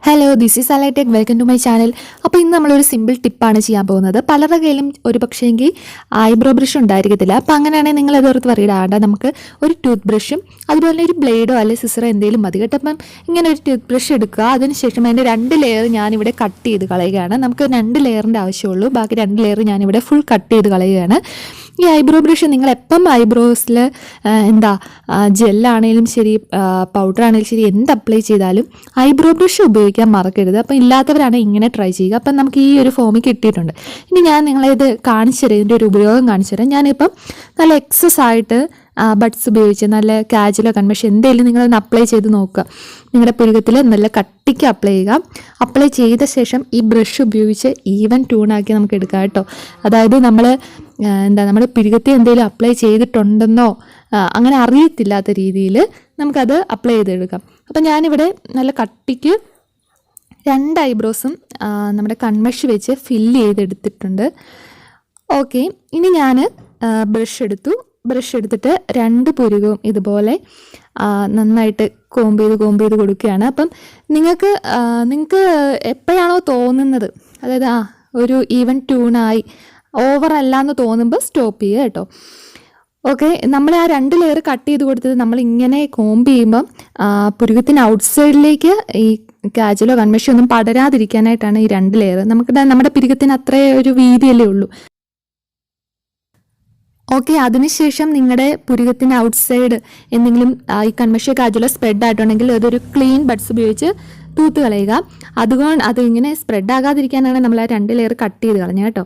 Hello, this is Alaitech. Welcome to my channel. അപ്പോൾ ഇന്ന് നമ്മളൊരു സിമ്പിൾ ടിപ്പാണ് ചെയ്യാൻ പോകുന്നത്. പലരുടെ കയ്യിലും ഒരു പക്ഷേങ്കിൽ ഐബ്രോ ബ്രഷ് ഉണ്ടായിരിക്കത്തില്ല. അപ്പോൾ അങ്ങനെയാണെങ്കിൽ നിങ്ങൾ അതോർത്ത് പറയിടാണ്ട, നമുക്ക് ഒരു ടൂത്ത് ബ്രഷും അതുപോലെ ഒരു ബ്ലേഡോ അല്ലെങ്കിൽ സിസറോ എന്തെങ്കിലും മതി കേട്ടോ. അപ്പം ഇങ്ങനെ ഒരു ടൂത്ത് ബ്രഷ് എടുക്കുക. അതിനുശേഷം അതിൻ്റെ 2 ലെയർ ഞാനിവിടെ കട്ട് ചെയ്ത് കളയുകയാണ്. നമുക്ക് 2 ലെയറിൻ്റെ ആവശ്യമുള്ളൂ. ബാക്കി 2 ലെയർ ഞാനിവിടെ ഫുൾ കട്ട് ചെയ്ത് കളയുകയാണ്. ഈ ഐബ്രോ ബ്രഷ് നിങ്ങൾ എപ്പം ഐബ്രോസിൽ ജെല്ലാണേലും ശരി, പൗഡർ ആണെങ്കിലും ശരി, എന്ത് അപ്ലൈ ചെയ്താലും ഐബ്രോ ബ്രഷ് ഉപയോഗിക്കാൻ മറക്കരുത്. അപ്പം ഇല്ലാത്തവരാണ് ഇങ്ങനെ ട്രൈ ചെയ്യുക. അപ്പം നമുക്ക് ഈ ഒരു ഫോമിൽ കിട്ടിയിട്ടുണ്ട്. ഇനി ഞാൻ നിങ്ങളെ ഇത് കാണിച്ചു തരാം, ഇതിൻ്റെ ഒരു ഉപയോഗം കാണിച്ചു തരാം. ഞാനിപ്പം നല്ല എക്സസ് ആയിട്ട് ബഡ്സ് ഉപയോഗിച്ച് നല്ല കാജലോ കൺവെൻഷൻ എന്തെങ്കിലും നിങ്ങളൊന്ന് അപ്ലൈ ചെയ്ത് നോക്കുക. നിങ്ങളുടെ പുരുകത്തിൽ നല്ല കട്ടിക്ക് അപ്ലൈ ചെയ്യുക. അപ്ലൈ ചെയ്ത ശേഷം ഈ ബ്രഷ് ഉപയോഗിച്ച് ഈവൻ ട്യൂണാക്കി നമുക്ക് എടുക്കാം കേട്ടോ. അതായത് നമ്മൾ പുരുകത്തിൽ എന്തെങ്കിലും അപ്ലൈ ചെയ്തിട്ടുണ്ടെന്നോ അങ്ങനെ അറിയത്തില്ലാത്ത രീതിയിൽ നമുക്കത് അപ്ലൈ ചെയ്തെടുക്കാം. അപ്പം ഞാനിവിടെ നല്ല കട്ടിക്ക് 2 ഐബ്രോസും നമ്മുടെ കൺമഷി വെച്ച് ഫില്ല് ചെയ്തെടുത്തിട്ടുണ്ട്. ഓക്കെ, ഇനി ഞാൻ ബ്രഷ് എടുത്തിട്ട് 2 പുരുകവും ഇതുപോലെ നന്നായിട്ട് കോമ്പ് ചെയ്ത് കൊടുക്കുകയാണ്. അപ്പം നിങ്ങൾക്ക് എപ്പോഴാണോ തോന്നുന്നത്, അതായത് ഒരു ഈവൻ ട്യൂണായി ഓവർ അല്ലാന്ന് തോന്നുമ്പോൾ സ്റ്റോപ്പ് ചെയ്യുക കേട്ടോ. ഓക്കെ, നമ്മൾ ആ 2 ലെയർ കട്ട് ചെയ്ത് കൊടുത്തത് നമ്മളിങ്ങനെ കോമ്പ് ചെയ്യുമ്പം പുരുകത്തിന് ഔട്ട്സൈഡിലേക്ക് ഈ കാജലോ കൺമഷിയോ ഒന്നും പടരാതിരിക്കാനായിട്ടാണ് ഈ 2 ലെയർ. നമ്മുടെ പുരുകത്തിന് അത്രേ ഒരു വീതിയല്ലേ ഉള്ളൂ. ഓക്കെ, അതിനുശേഷം നിങ്ങളുടെ പുരുകത്തിന് ഔട്ട്സൈഡ് എന്തെങ്കിലും ഈ കൺമഷിയോ കാജലോ സ്പ്രെഡ് ആയിട്ടുണ്ടെങ്കിൽ അതൊരു ക്ലീൻ ബഡ്സ് ഉപയോഗിച്ച് തൂത്ത് കളയുക. അത് ഇങ്ങനെ സ്പ്രെഡ് ആകാതിരിക്കാനാണ് നമ്മൾ ആ 2 ലെയർ കട്ട് ചെയ്ത് കളഞ്ഞത് കേട്ടോ.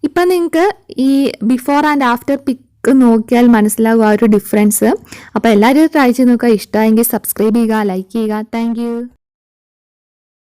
ഇപ്പം നിങ്ങൾക്ക് ഈ ബിഫോർ ആൻഡ് ആഫ്റ്റർ പിക്ക് നോക്കിയാൽ മനസ്സിലാകും ആ ഒരു ഡിഫറൻസ്. അപ്പോൾ എല്ലാവരും ട്രൈ ചെയ്ത് നോക്കുക. ഇഷ്ടമായെങ്കിൽ സബ്സ്ക്രൈബ് ചെയ്യുക, ലൈക്ക് ചെയ്യുക. താങ്ക്